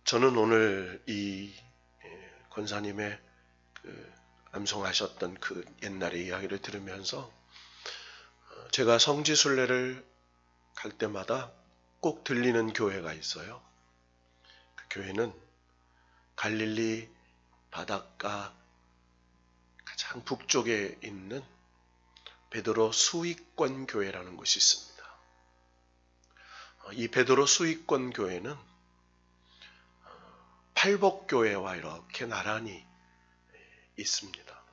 저는 오늘 이 권사님의 암송하셨던 그 옛날의 이야기를 들으면서 제가 성지순례를 갈 때마다 꼭 들리는 교회가 있어요. 그 교회는 갈릴리 바닷가 가장 북쪽에 있는 베드로 수익권 교회라는 곳이 있습니다. 이 베드로 수익권 교회는 팔복교회와 이렇게 나란히 있습니다.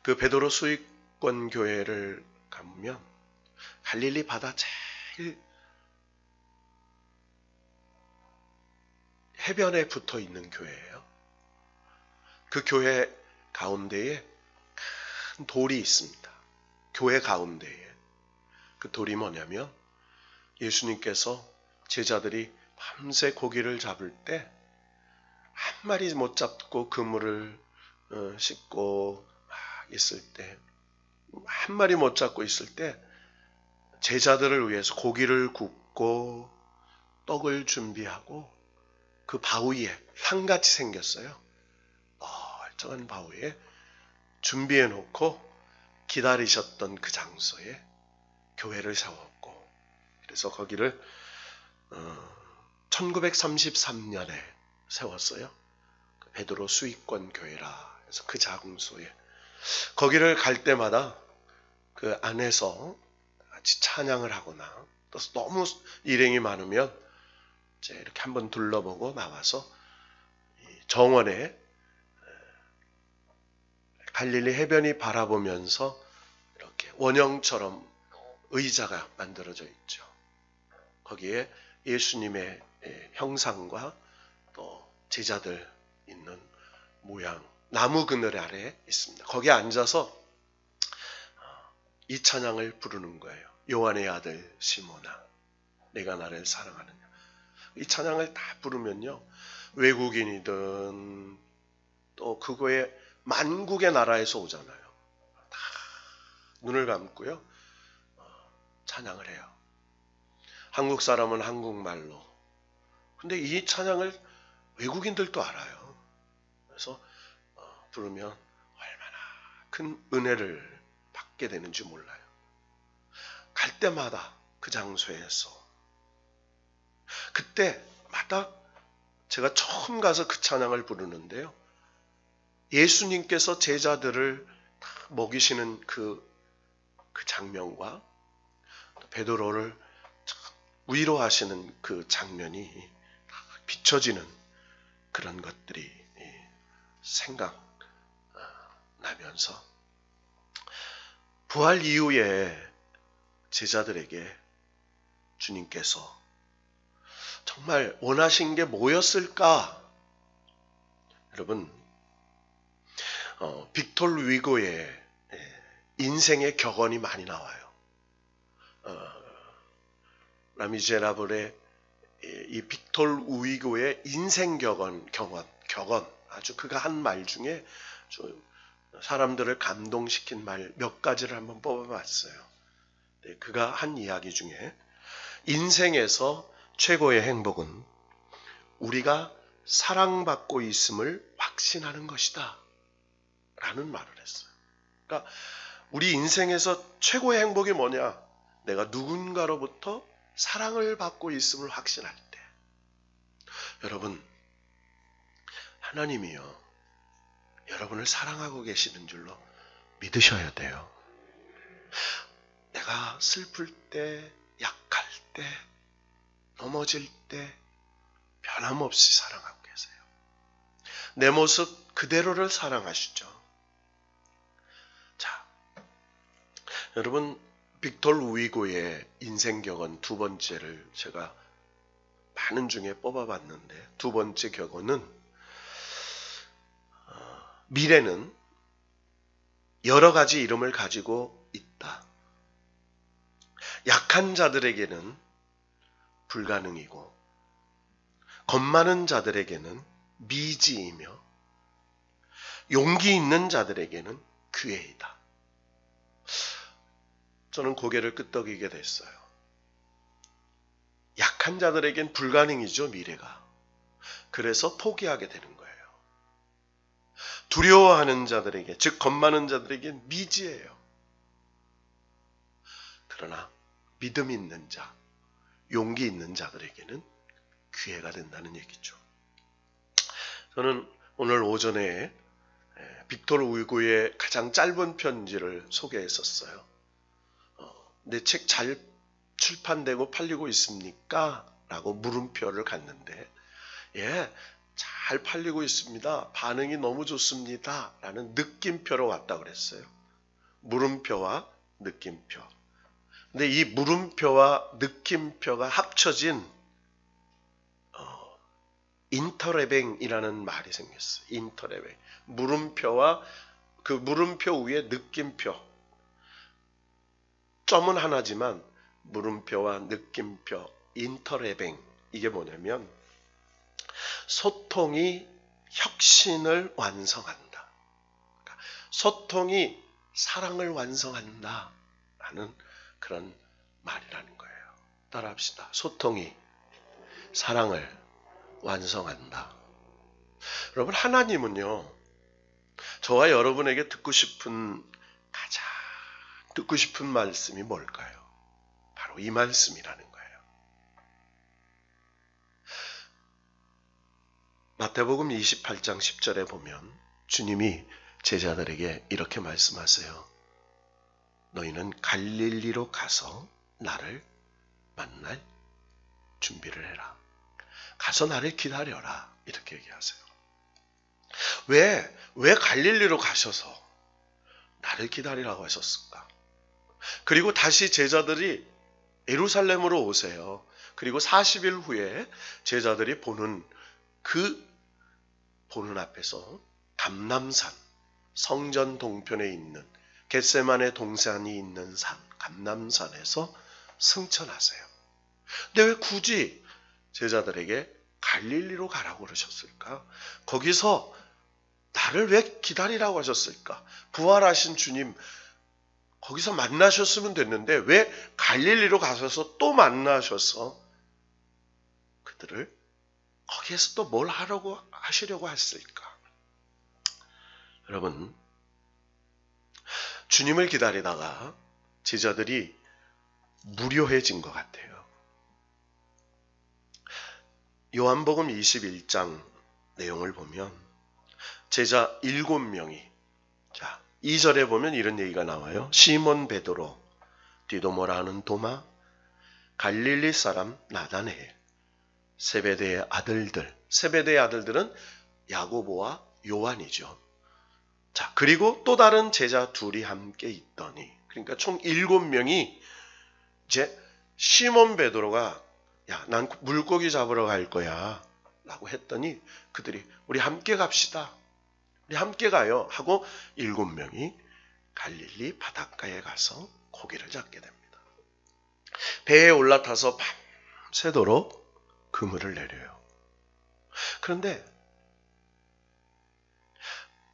그 베드로 수익권 교회를 가면 갈릴리 바다 제일 해변에 붙어 있는 교회예요. 그 교회 가운데에 큰 돌이 있습니다. 교회 가운데에. 그 돌이 뭐냐면 예수님께서 제자들이 밤새 고기를 잡을 때 한 마리 못 잡고 그물을 씻고 있을 때, 한 마리 못 잡고 있을 때 제자들을 위해서 고기를 굽고 떡을 준비하고 그 바위에 상같이 생겼어요. 멀쩡한 바위에 준비해 놓고 기다리셨던 그 장소에 교회를 세웠고, 그래서 거기를 1933년에 세웠어요. 베드로 수익권 교회라 해서 그 장소에, 거기를 갈 때마다 그 안에서 같이 찬양을 하거나 또 너무 일행이 많으면 이제 이렇게 한번 둘러보고 나와서 정원에 갈릴리 해변이 바라보면서 이렇게 원형처럼 의자가 만들어져 있죠. 거기에 예수님의 형상과 또 제자들 있는 모양, 나무 그늘 아래 있습니다. 거기에 앉아서 이 찬양을 부르는 거예요. 요한의 아들 시몬아, 내가 나를 사랑하느냐. 이 찬양을 다 부르면요, 외국인이든 또 그거에 만국의 나라에서 오잖아요. 다 눈을 감고요, 찬양을 해요. 한국 사람은 한국말로. 근데 이 찬양을 외국인들도 알아요. 그래서 부르면 얼마나 큰 은혜를 받게 되는지 몰라요. 갈 때마다 그 장소에서, 그때마다 제가 처음 가서 그 찬양을 부르는데요, 예수님께서 제자들을 다 먹이시는 그 장면과 베드로를 위로하시는 그 장면이 비춰지는 그런 것들이 생각나면서, 부활 이후에 제자들에게 주님께서 정말 원하신 게 뭐였을까? 여러분, 빅톨 위고의 인생의 격언이 많이 나와요. 라미제라블의 이 빅톨 위고의 인생 격언, 아주 그가 한 말 중에 좀 사람들을 감동시킨 말 몇 가지를 한번 뽑아봤어요. 그가 한 이야기 중에 인생에서 최고의 행복은 우리가 사랑받고 있음을 확신하는 것이다 라는 말을 했어요. 그러니까 우리 인생에서 최고의 행복이 뭐냐? 내가 누군가로부터 사랑을 받고 있음을 확신할 때. 여러분, 하나님이요, 여러분을 사랑하고 계시는 줄로 믿으셔야 돼요. 내가 슬플 때, 약할 때, 넘어질 때 변함없이 사랑하고 계세요. 내 모습 그대로를 사랑하시죠. 자, 여러분, 빅톨 위고의 인생 격언 두 번째를 제가 많은 중에 뽑아봤는데, 두 번째 격언은 미래는 여러 가지 이름을 가지고 있다. 약한 자들에게는 불가능이고 겁 많은 자들에게는 미지이며 용기 있는 자들에게는 기회이다. 저는 고개를 끄덕이게 됐어요. 약한 자들에겐 불가능이죠, 미래가. 그래서 포기하게 되는 거예요. 두려워하는 자들에게, 즉 겁 많은 자들에겐 미지예요. 그러나 믿음 있는 자, 용기 있는 자들에게는 기회가 된다는 얘기죠. 저는 오늘 오전에 빅토르 우이고의 가장 짧은 편지를 소개했었어요. 내 책 잘 출판되고 팔리고 있습니까? 라고 물음표를 갔는데, 예, 잘 팔리고 있습니다. 반응이 너무 좋습니다. 라는 느낌표로 왔다 그랬어요. 물음표와 느낌표. 근데 이 물음표와 느낌표가 합쳐진 인터레뱅이라는 말이 생겼어요. 인터레뱅. 물음표와 그 물음표 위에 느낌표. 점은 하나지만 물음표와 느낌표, 인터레뱅. 이게 뭐냐면 소통이 혁신을 완성한다. 그러니까 소통이 사랑을 완성한다. 라는 그런 말이라는 거예요. 따라합시다. 소통이 사랑을 완성한다. 여러분, 하나님은요, 저와 여러분에게 가장 듣고 싶은 말씀이 뭘까요? 바로 이 말씀이라는 거예요. 마태복음 28장 10절에 보면 주님이 제자들에게 이렇게 말씀하세요. 너희는 갈릴리로 가서 나를 만날 준비를 해라. 가서 나를 기다려라. 이렇게 얘기하세요. 왜 갈릴리로 가셔서 나를 기다리라고 하셨을까? 그리고 다시 제자들이 예루살렘으로 오세요. 그리고 40일 후에 제자들이 보는 앞에서 감람산, 성전 동편에 있는 겟세마네 동산이 있는 산, 감람산에서 승천하세요. 근데 왜 굳이 제자들에게 갈릴리로 가라고 그러셨을까? 거기서 나를 왜 기다리라고 하셨을까? 부활하신 주님 거기서 만나셨으면 됐는데 왜 갈릴리로 가셔서 또 만나셔서 그들을 거기에서 또 뭘 하시려고 했을까? 여러분, 주님을 기다리다가 제자들이 무료해진 것 같아요. 요한복음 21장 내용을 보면 제자 7명이 2절에 보면 이런 얘기가 나와요. 시몬 베드로, 디도모라 하는 도마, 갈릴리 사람 나다네엘, 세베대의 아들들. 세베대의 아들들은 야고보와 요한이죠. 자, 그리고 또 다른 제자 둘이 함께 있더니, 그러니까 총 7명이 이제 시몬 베드로가 야, 난 물고기 잡으러 갈 거야 라고 했더니 그들이 우리 함께 갑시다. 우리 함께 가요 하고 7명이 갈릴리 바닷가에 가서 고기를 잡게 됩니다. 배에 올라타서 밤새도록 그물을 내려요. 그런데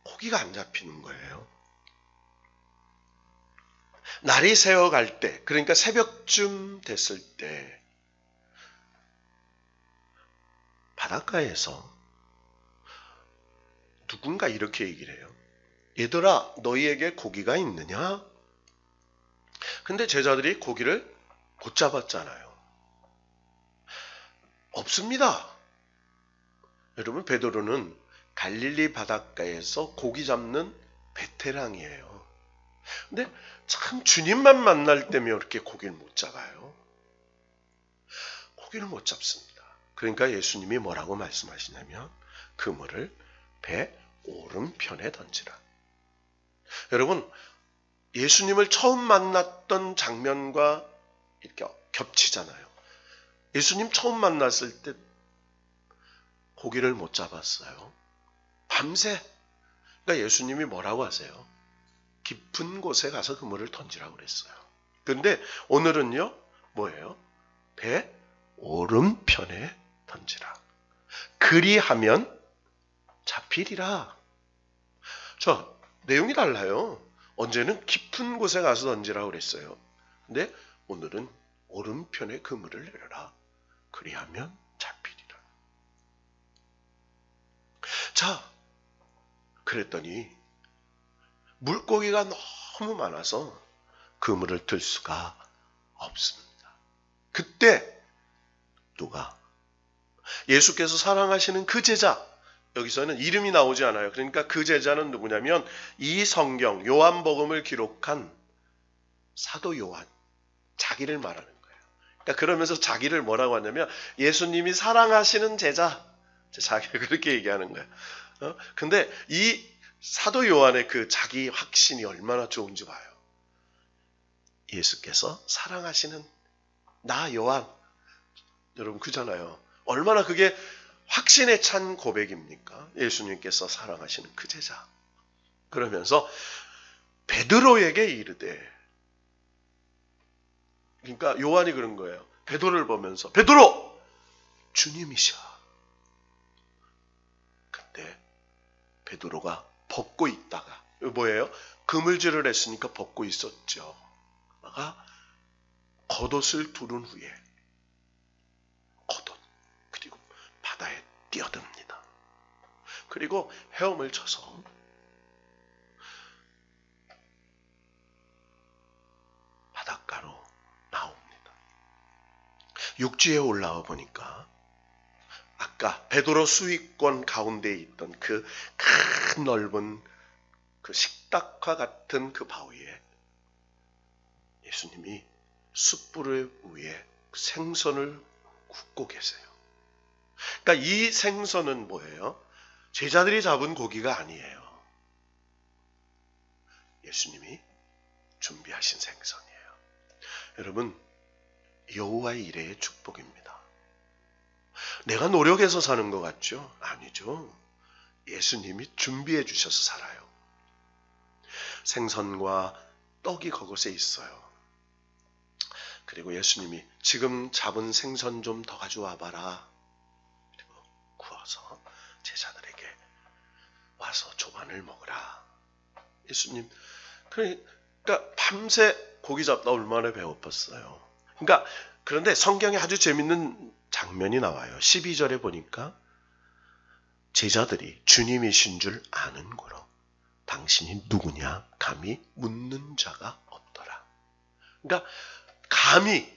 고기가 안 잡히는 거예요. 날이 새어갈 때, 그러니까 새벽쯤 됐을 때 바닷가에서 누군가 이렇게 얘기를 해요. 얘들아, 너희에게 고기가 있느냐? 근데 제자들이 고기를 못 잡았잖아요. 없습니다. 여러분, 베드로는 갈릴리 바닷가에서 고기 잡는 베테랑이에요. 근데 참 주님만 만날 때면 이렇게 고기를 못 잡아요. 고기를 못 잡습니다. 그러니까 예수님이 뭐라고 말씀하시냐면 그물을 배 오른편에 던지라. 여러분, 예수님을 처음 만났던 장면과 이렇게 겹치잖아요. 예수님 처음 만났을 때 고기를 못 잡았어요. 밤새. 그러니까 예수님이 뭐라고 하세요? 깊은 곳에 가서 그물을 던지라고 그랬어요. 그런데 오늘은요, 뭐예요? 배 오른편에 던지라. 그리하면 잡히리라. 자, 내용이 달라요. 언제는 깊은 곳에 가서 던지라고 그랬어요. 근데 오늘은 오른편에 그물을 내려라. 그리하면 잡히리라. 자, 그랬더니 물고기가 너무 많아서 그물을 들 수가 없습니다. 그때 누가 예수께서 사랑하시는 그 제자, 여기서는 이름이 나오지 않아요. 그러니까 그 제자는 누구냐면 이 성경 요한복음을 기록한 사도 요한, 자기를 말하는 거예요. 그러니까 그러면서 자기를 뭐라고 하냐면 예수님이 사랑하시는 제자, 자기를 그렇게 얘기하는 거예요. 근데 이 사도 요한의 그 자기 확신이 얼마나 좋은지 봐요. 예수께서 사랑하시는 나 요한, 여러분 그잖아요. 얼마나 그게 확신에 찬 고백입니까? 예수님께서 사랑하시는 그 제자. 그러면서 베드로에게 이르되, 그러니까 요한이 그런 거예요. 베드로를 보면서 베드로! 주님이셔. 그때 베드로가 벗고 있다가, 뭐예요? 그물질을 했으니까 벗고 있었죠. 그러다가 겉옷을 두른 후에 겉옷, 그리고 바다에 뛰어듭니다. 그리고 헤엄을 쳐서 바닷가로 나옵니다. 육지에 올라와 보니까 아까 베드로 수익권 가운데에 있던 그 큰 넓은 그 식탁과 같은 그 바위에 예수님이 숯불을 위에 생선을 굽고 계세요. 그러니까 이 생선은 뭐예요? 제자들이 잡은 고기가 아니에요. 예수님이 준비하신 생선이에요. 여러분, 여호와의 일의 축복입니다. 내가 노력해서 사는 것 같죠? 아니죠. 예수님이 준비해 주셔서 살아요. 생선과 떡이 그곳에 있어요. 그리고 예수님이 지금 잡은 생선 좀 더 가져와 봐라. 그리고 구워서 제자들에게 와서 조반을 먹으라. 예수님, 그러니까 밤새 고기 잡다 얼마나 배고팠어요. 그러니까 그런데 성경에 아주 재밌는 장면이 나와요. 12절에 보니까 제자들이 주님이신 줄 아는 거로 당신이 누구냐 감히 묻는 자가 없더라. 그러니까 감히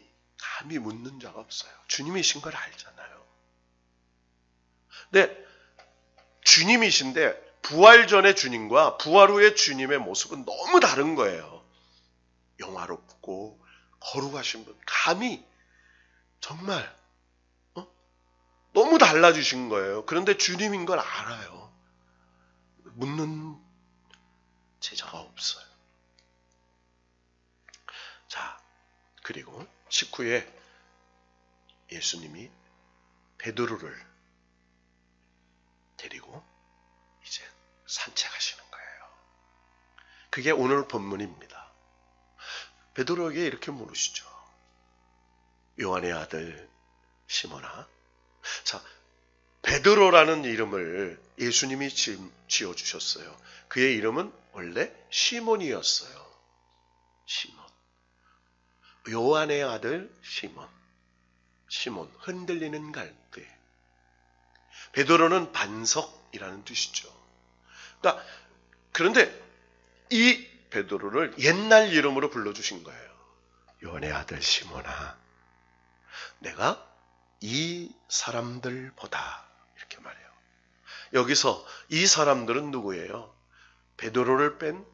묻는 자가 없어요. 주님이신 걸 알잖아요. 근데 주님이신데 부활 전의 주님과 부활 후의 주님의 모습은 너무 다른 거예요. 영화롭고 거룩하신 분, 감히 정말 너무 달라지신 거예요. 그런데 주님인 걸 알아요. 묻는 제자가 없어요. 자, 그리고 19에 예수님이 베드로를 데리고 이제 산책하시는 거예요. 그게 오늘 본문입니다. 베드로에게 이렇게 물으시죠. 요한의 아들 시몬아. 자, 베드로라는 이름을 예수님이 지어주셨어요. 그의 이름은 원래 시몬이었어요. 시몬. 요한의 아들 시몬. 시몬, 흔들리는 갈대. 베드로는 반석이라는 뜻이죠. 그러니까 그런데 이 베드로를 옛날 이름으로 불러주신 거예요. 요한의 아들 시몬아, 내가 이 사람들보다, 이렇게 말해요. 여기서 이 사람들은 누구예요? 베드로를 뺀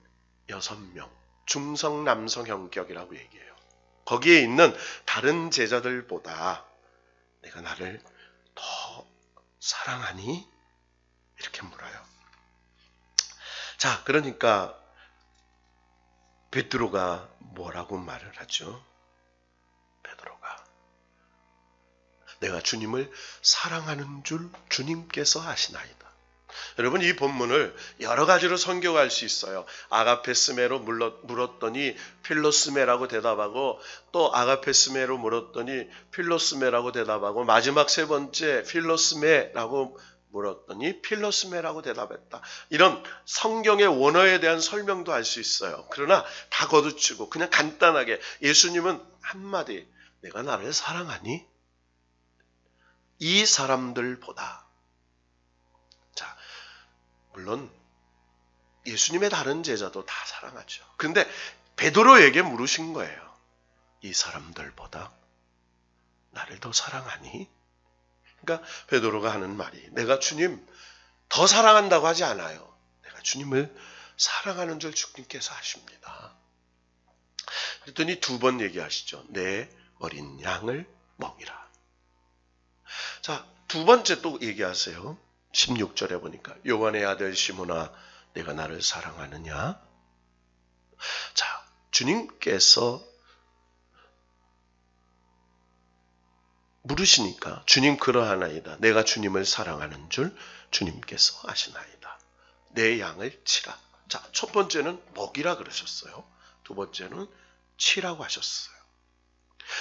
6명, 중성 남성 형격이라고 얘기해요. 거기에 있는 다른 제자들보다 내가 나를 더 사랑하니? 이렇게 물어요. 자, 그러니까 베드로가 뭐라고 말을 하죠? 베드로가 내가 주님을 사랑하는 줄 주님께서 아시나이다. 여러분, 이 본문을 여러 가지로 성경할 수 있어요. 아가페스메로 물었더니 필로스메라고 대답하고, 또 아가페스메로 물었더니 필로스메라고 대답하고, 마지막 세 번째 필로스메라고 물었더니 필로스메라고 대답했다. 이런 성경의 원어에 대한 설명도 할 수 있어요. 그러나 다 거두치고 그냥 간단하게 예수님은 한마디, 내가 나를 사랑하니? 이 사람들보다. 자, 물론 예수님의 다른 제자도 다 사랑하죠. 그런데 베드로에게 물으신 거예요. 이 사람들보다 나를 더 사랑하니? 그러니까 베드로가 하는 말이, 내가 주님 더 사랑한다고 하지 않아요. 내가 주님을 사랑하는 줄 주님께서 아십니다. 그랬더니 두 번 얘기하시죠. 내 어린 양을 먹이라. 자, 두 번째 또 얘기하세요. 16절에 보니까 요한의 아들 시몬아 내가 나를 사랑하느냐? 자, 주님께서 물으시니까 주님 그러하나이다. 내가 주님을 사랑하는 줄 주님께서 아시나이다. 내 양을 치라. 자, 첫 번째는 먹이라 그러셨어요. 두 번째는 치라고 하셨어요.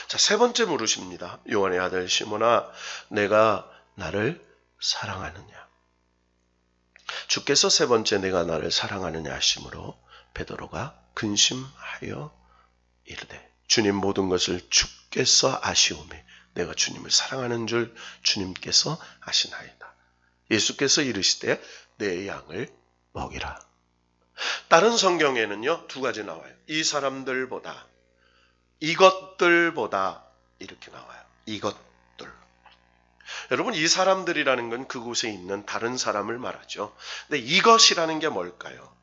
자, 세 번째 물으십니다. 요한의 아들 시몬아 내가 나를 사랑하느냐? 주께서 세 번째 내가 나를 사랑하느냐 하심으로 베드로가 근심하여 이르되 주님 모든 것을 주께서 아시오매 내가 주님을 사랑하는 줄 주님께서 아시나이다. 예수께서 이르시되 내 양을 먹이라. 다른 성경에는요 두 가지 나와요. 이 사람들보다, 이것들보다 이렇게 나와요. 이것들. 여러분 이 사람들이라는 건 그곳에 있는 다른 사람을 말하죠. 근데 이것이라는 게 뭘까요?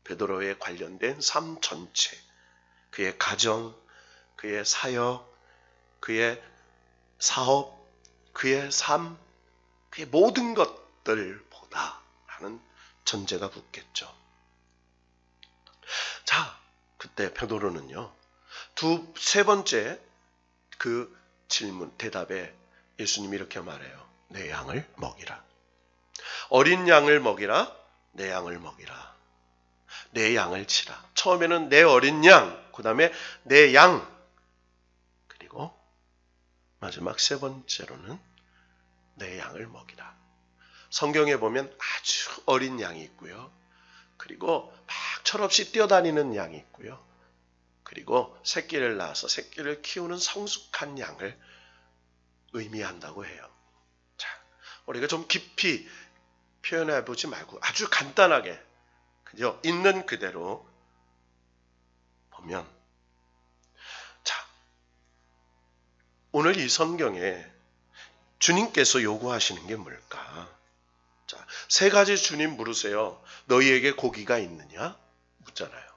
베드로에 관련된 삶 전체, 그의 가정, 그의 사역, 그의 사업, 그의 삶, 그의 모든 것들보다 라는 전제가 붙겠죠. 자, 그때 베드로는요. 세 번째 그 질문, 대답에 예수님이 이렇게 말해요. 내 양을 먹이라. 어린 양을 먹이라. 내 양을 먹이라. 내 양을 치라. 처음에는 내 어린 양, 그 다음에 내 양, 그리고 마지막 세 번째로는 내 양을 먹이라. 성경에 보면 아주 어린 양이 있고요. 그리고 막 철없이 뛰어다니는 양이 있고요. 그리고 새끼를 낳아서 새끼를 키우는 성숙한 양을 의미한다고 해요. 자, 우리가 좀 깊이 표현해 보지 말고 아주 간단하게 그죠? 있는 그대로 보면, 자, 오늘 이 성경에 주님께서 요구하시는 게 뭘까? 자, 세 가지 주님 물으세요. 너희에게 고기가 있느냐? 묻잖아요.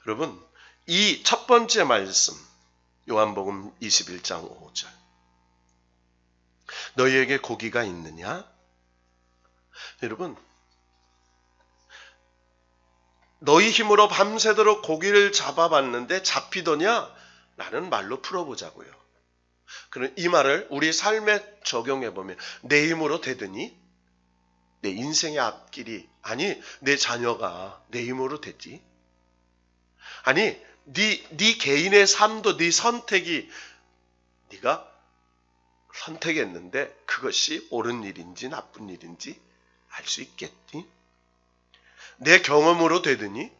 여러분, 이 첫 번째 말씀, 요한복음 21장 5절. 너희에게 고기가 있느냐? 여러분, 너희 힘으로 밤새도록 고기를 잡아봤는데 잡히더냐? 라는 말로 풀어보자고요. 그럼 이 말을 우리 삶에 적용해보면 내 힘으로 되더니? 내 인생의 앞길이, 아니 내 자녀가 내 힘으로 되지? 아니 네 개인의 삶도 네 선택이 네가 선택했는데 그것이 옳은 일인지 나쁜 일인지 알 수 있겠니? 내 경험으로 되더니?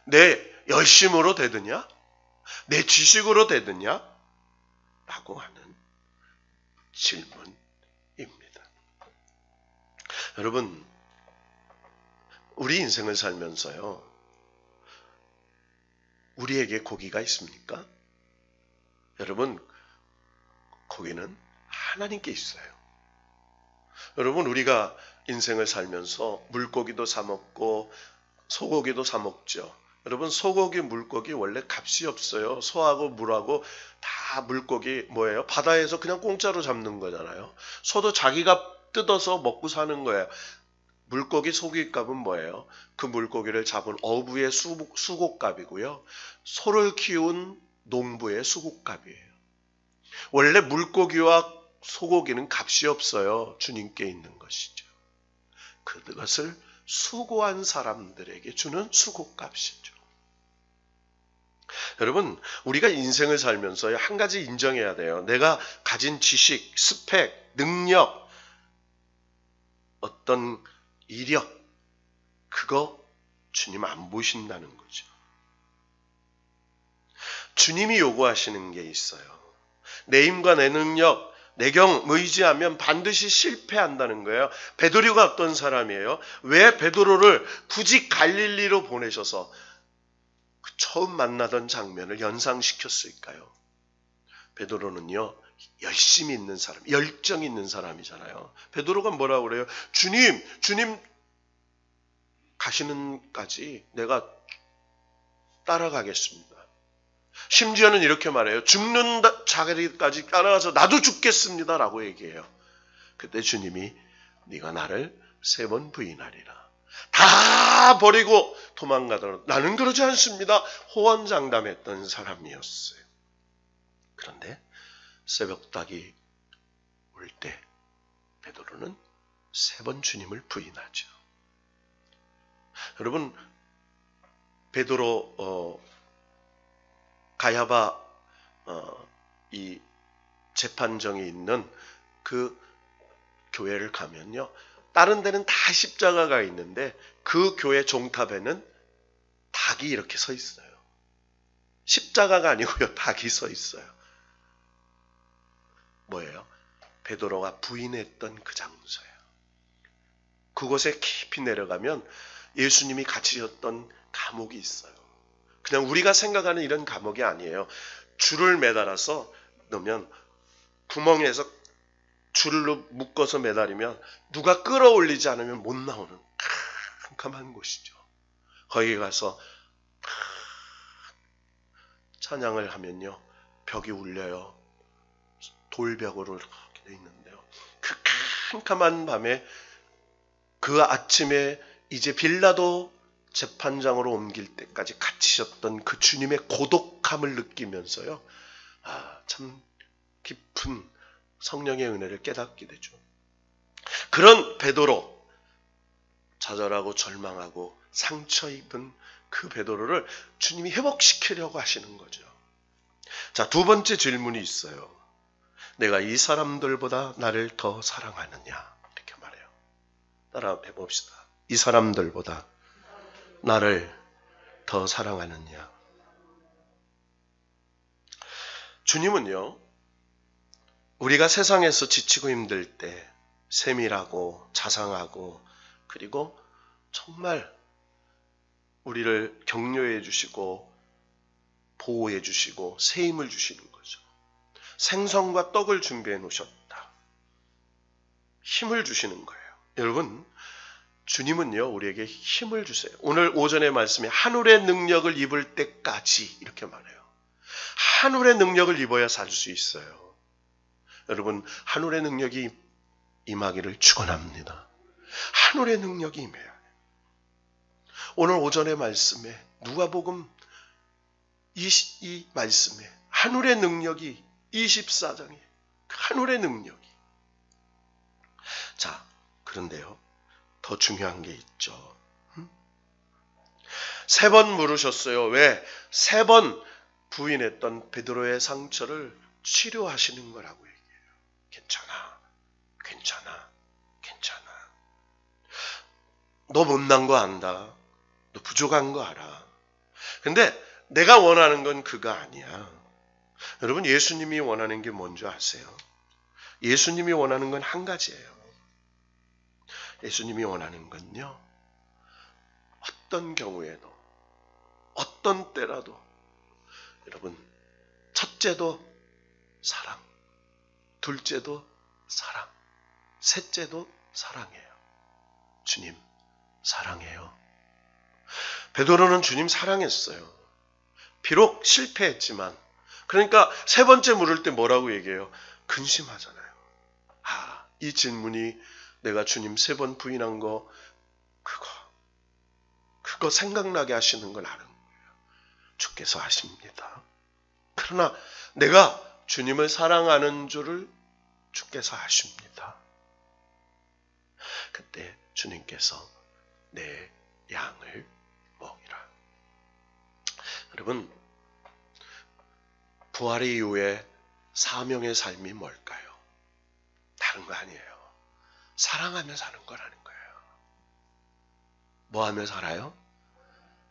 내 열심으로 되더냐? 내 지식으로 되더냐? 라고 하는 질문입니다. 여러분, 우리 인생을 살면서요, 우리에게 고기가 있습니까? 여러분, 고기는 하나님께 있어요. 여러분, 우리가 인생을 살면서 물고기도 사 먹고 소고기도 사 먹죠. 여러분, 소고기, 물고기 원래 값이 없어요. 소하고 물하고 다 물고기 뭐예요? 바다에서 그냥 공짜로 잡는 거잖아요. 소도 자기가 뜯어서 먹고 사는 거예요. 물고기 소고기값은 뭐예요? 그 물고기를 잡은 어부의 수고값이고요. 소를 키운 농부의 수고값이에요. 원래 물고기와 소고기는 값이 없어요. 주님께 있는 것이죠. 그것을 수고한 사람들에게 주는 수고값이죠. 여러분, 우리가 인생을 살면서 한 가지 인정해야 돼요. 내가 가진 지식, 스펙, 능력, 어떤 이력, 그거 주님 안 보신다는 거죠. 주님이 요구하시는 게 있어요. 내 힘과 내 능력, 내경 의지하면 반드시 실패한다는 거예요. 베드로가 어떤 사람이에요? 왜 베드로를 굳이 갈릴리로 보내셔서 그 처음 만나던 장면을 연상시켰을까요? 베드로는요, 열심히 있는 사람, 열정 있는 사람이잖아요. 베드로가 뭐라고 그래요? 주님 가시는까지 내가 따라가겠습니다. 심지어는 이렇게 말해요. 죽는 자리까지 따라가서 나도 죽겠습니다 라고 얘기해요. 그때 주님이 네가 나를 3번 부인하리라. 다 버리고 도망가더라도 나는 그러지 않습니다. 호언장담했던 사람이었어요. 그런데 새벽닭이 올 때 베드로는 3번 주님을 부인하죠. 여러분, 베드로 가야바 이 재판정이 있는 그 교회를 가면요, 다른 데는 다 십자가가 있는데 그 교회 종탑에는 닭이 이렇게 서 있어요. 십자가가 아니고요, 닭이 서 있어요. 뭐예요? 베드로가 부인했던 그 장소예요. 그곳에 깊이 내려가면 예수님이 갇히셨던 감옥이 있어요. 그냥 우리가 생각하는 이런 감옥이 아니에요. 줄을 매달아서 넣으면 구멍에서 줄로 묶어서 매달리면 누가 끌어올리지 않으면 못 나오는 캄캄한 곳이죠. 거기 가서 찬양을 하면요, 벽이 울려요. 돌벽으로 이렇게 돼 있는데요. 그 캄캄한 밤에 그 아침에 이제 빌라도 재판장으로 옮길 때까지 갇히셨던 그 주님의 고독함을 느끼면서요, 참 깊은 성령의 은혜를 깨닫게 되죠. 그런 베드로, 좌절하고 절망하고 상처 입은 그 베드로를 주님이 회복시키려고 하시는 거죠. 자, 두 번째 질문이 있어요. 내가 이 사람들보다 나를 더 사랑하느냐? 이렇게 말해요. 따라 해봅시다. 이 사람들보다 나를 더 사랑하느냐? 주님은요, 우리가 세상에서 지치고 힘들 때 세밀하고 자상하고 그리고 정말 우리를 격려해 주시고 보호해 주시고 새 힘을 주시는 거죠. 생선과 떡을 준비해 놓으셨다. 힘을 주시는 거예요. 여러분, 주님은요, 우리에게 힘을 주세요. 오늘 오전의 말씀에 한울의 능력을 입을 때까지 이렇게 말해요. 한울의 능력을 입어야 살 수 있어요. 여러분, 한울의 능력이 임하기를 축원합니다. 한울의 능력이 임해야 해요. 오늘 오전의 말씀에 누가복음 이 말씀에 한울의 능력이 24장에 한울의 능력이. 자, 그런데요, 더 중요한 게 있죠. 3번 물으셨어요. 왜? 3번 부인했던 베드로의 상처를 치료하시는 거라고 얘기해요. 괜찮아, 괜찮아, 괜찮아. 너 못난 거 안다. 너 부족한 거 알아. 근데 내가 원하는 건 그거 아니야. 여러분, 예수님이 원하는 게 뭔지 아세요? 예수님이 원하는 건 한 가지예요. 예수님이 원하는 건요, 어떤 경우에도 어떤 때라도 여러분, 첫째도 사랑, 둘째도 사랑, 셋째도 사랑해요. 주님 사랑해요. 베드로는 주님 사랑했어요. 비록 실패했지만, 그러니까 3번째 물을 때 뭐라고 얘기해요? 근심하잖아요. 이 질문이 내가 주님 3번 부인한 거, 그거 생각나게 하시는 걸 아는 거예요. 주께서 아십니다. 그러나 내가 주님을 사랑하는 줄을 주께서 아십니다. 그때 주님께서 내 양을 먹이라. 여러분, 부활 이후에 사명의 삶이 뭘까요? 다른 거 아니에요. 사랑하며 사는 거라는 거예요. 뭐 하며 살아요?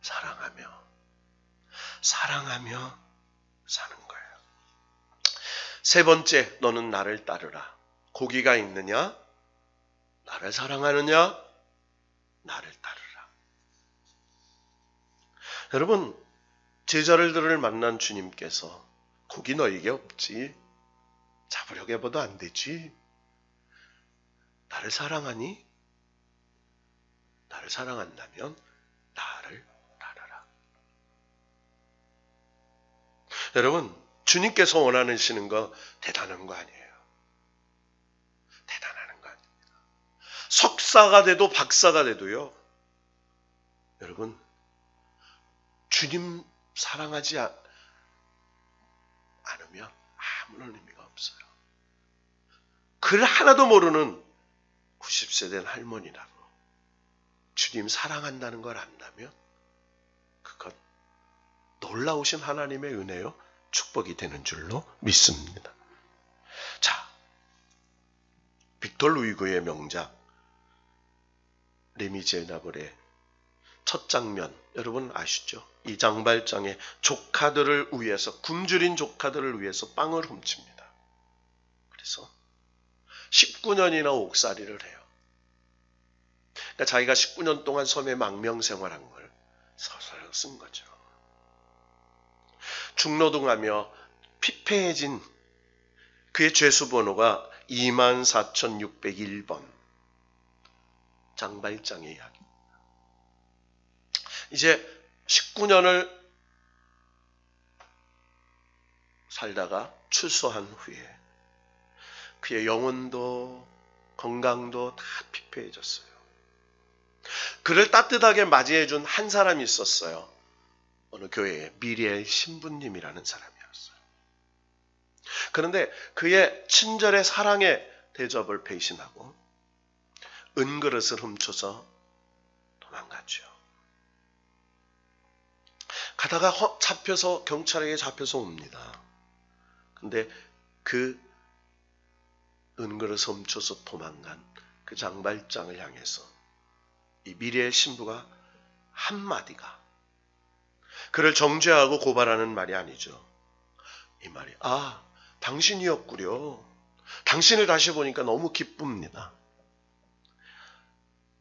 사랑하며. 사랑하며 사는 거예요. 세 번째, 너는 나를 따르라. 고기가 있느냐? 나를 사랑하느냐? 나를 따르라. 여러분, 제자들을 만난 주님께서 고기 너에게 없지? 잡으려고 해봐도 안 되지? 나를 사랑하니? 나를 사랑한다면 나를 따르라. 여러분, 주님께서 원하시는 거 대단한 거 아니에요. 대단한 거 아닙니다. 석사가 돼도 박사가 돼도요. 여러분, 주님 사랑하지 않으면 아무런 의미가 없어요. 글 하나도 모르는 90세 된 할머니라도 주님 사랑한다는 걸 안다면 그건 놀라우신 하나님의 은혜요 축복이 되는 줄로 믿습니다. 자, 빅토르 루이그의 명작 레미제나블의 첫 장면 여러분 아시죠? 이 장발장의 조카들을 위해서, 굶주린 조카들을 위해서 빵을 훔칩니다. 그래서 19년이나 옥살이를 해요. 그러니까 자기가 19년 동안 섬에 망명생활한 걸 서서히 쓴 거죠. 중노동하며 피폐해진 그의 죄수번호가 24,601번. 장발장의 이야기. 이제 19년을 살다가 출소한 후에 그의 영혼도 건강도 다 피폐해졌어요. 그를 따뜻하게 맞이해준 한 사람이 있었어요. 어느 교회에 미리엘 신부님이라는 사람이었어요. 그런데 그의 친절의 사랑의 대접을 배신하고 은그릇을 훔쳐서 도망갔죠. 가다가 잡혀서 경찰에게 잡혀서 옵니다. 근데 그 은그릇을 훔쳐서 도망간 그 장발장을 향해서 이 미래의 신부가 한마디가 그를 정죄하고 고발하는 말이 아니죠. 이 말이 당신이었구려. 당신을 다시 보니까 너무 기쁩니다.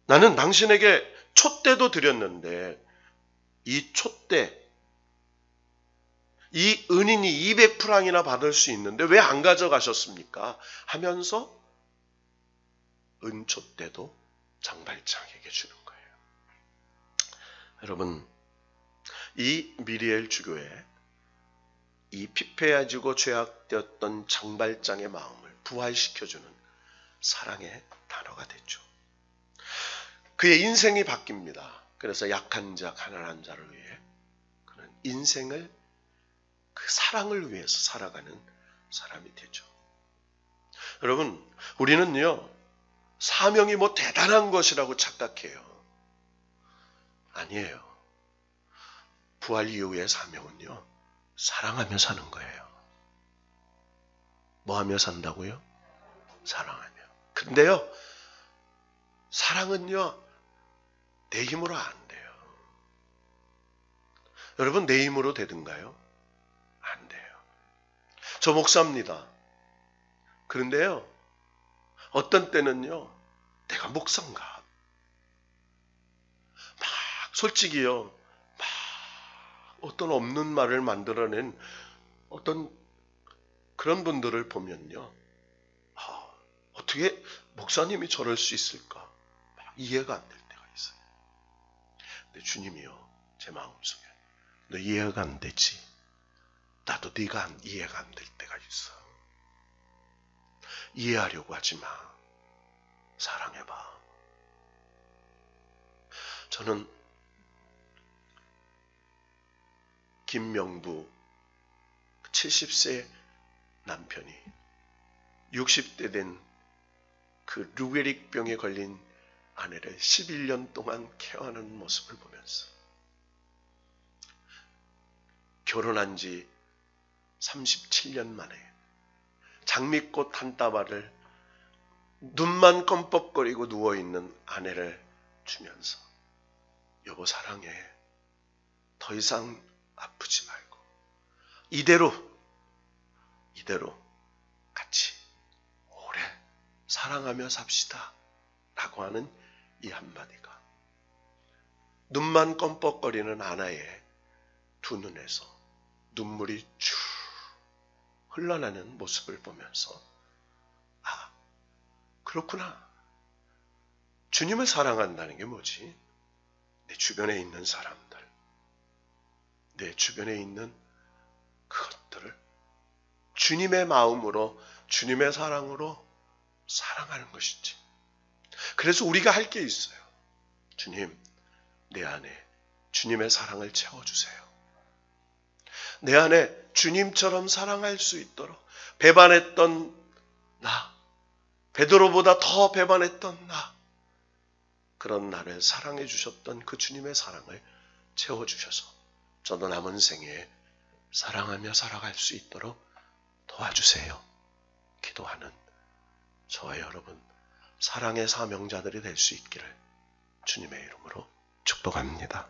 나는 당신에게 촛대도 드렸는데 이 촛대 이 은인이 200프랑이나 받을 수 있는데 왜 안 가져가셨습니까? 하면서 은촛대도 장발장에게 주는 거예요. 여러분, 이 미리엘 주교에 이 피폐해지고 죄악되었던 장발장의 마음을 부활시켜주는 사랑의 단어가 됐죠. 그의 인생이 바뀝니다. 그래서 약한 자, 가난한 자를 위해 그는 인생을 그 사랑을 위해서 살아가는 사람이 되죠. 여러분, 우리는요, 사명이 뭐 대단한 것이라고 착각해요. 아니에요. 부활 이후의 사명은요, 사랑하며 사는 거예요. 뭐 하며 산다고요? 사랑하며. 근데요, 사랑은요, 내 힘으로 안 돼요. 여러분, 내 힘으로 되든가요? 안 돼요. 저 목사입니다. 그런데요, 어떤 때는요, 내가 목사인가? 막, 솔직히요, 막, 어떤 없는 말을 만들어낸 어떤 그런 분들을 보면요, 어떻게 목사님이 저럴 수 있을까? 막 이해가 안 될 때가 있어요. 근데 주님이요, 제 마음속에, 너 이해가 안 되지? 나도 네가 이해가 안 될 때가 있어. 이해하려고 하지 마. 사랑해봐. 저는 김명부 70세 남편이 60대 된 그 루게릭병에 걸린 아내를 11년 동안 케어하는 모습을 보면서 결혼한 지 37년 만에 장미꽃 한 다발을 눈만 껌뻑거리고 누워있는 아내를 주면서 여보 사랑해. 더 이상 아프지 말고 이대로 사랑하며 삽시다 라고 하는 이 한마디가 눈만 껌뻑거리는 아나의 두 눈에서 눈물이 쭉 흘러나는 모습을 보면서 아, 그렇구나. 주님을 사랑한다는 게 뭐지? 내 주변에 있는 사람들, 내 주변에 있는 그것들을 주님의 마음으로, 주님의 사랑으로 사랑하는 것이지. 그래서 우리가 할 게 있어요. 주님, 내 안에 주님의 사랑을 채워주세요. 내 안에 주님처럼 사랑할 수 있도록 배반했던 나, 베드로보다 더 배반했던 나, 그런 나를 사랑해 주셨던 그 주님의 사랑을 채워주셔서 저도 남은 생에 사랑하며 살아갈 수 있도록 도와주세요. 기도하는 저와 여러분, 사랑의 사명자들이 될 수 있기를 주님의 이름으로 축복합니다.